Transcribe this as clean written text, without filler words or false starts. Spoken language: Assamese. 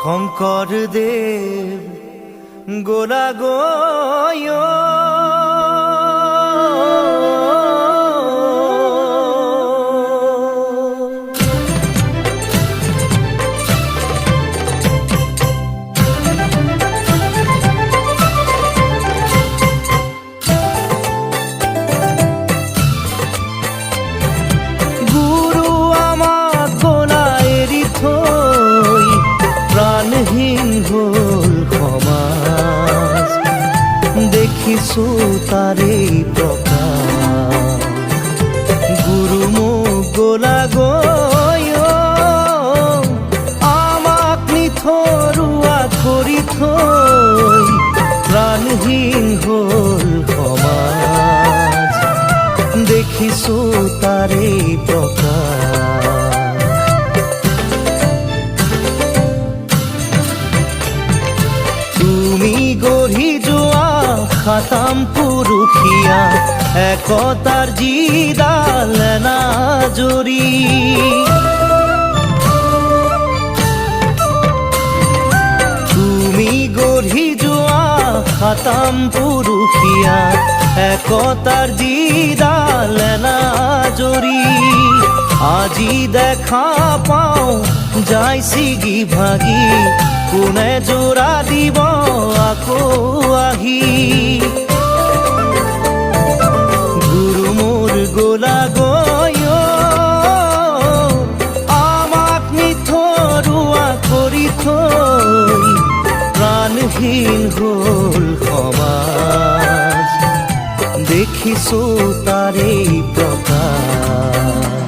শঙ্কৰ দেব গোলা গয় প্ৰাণহীন হল সমাজ দেখিছো তাৰে প্ৰকাশ গুৰু মোক গোলা গয় আমাক নিথৰুৱা কৰি থৈ প্ৰাণহীন হল সমাজ দেখিছো তাৰে প্ৰকাশ তুমি গঢ়ি যোৱা খাতাম পুৰুষীয়া একতাৰ যিডাল নাজৰি তুমি গঢ়ি যোৱা খাতাম পুৰুষীয়া একতাৰ যিডাল নাজৰি আজি দেখা পাওঁ যাই ছিগি ভাগি কোনে জোৰা দিব আকৌ আহি গুৰু মোৰ গোলা গয় আমাক নিথৰুৱা কৰি থৈ প্ৰাণহীন হল সমাজ দেখিছো তাৰে প্ৰকাশ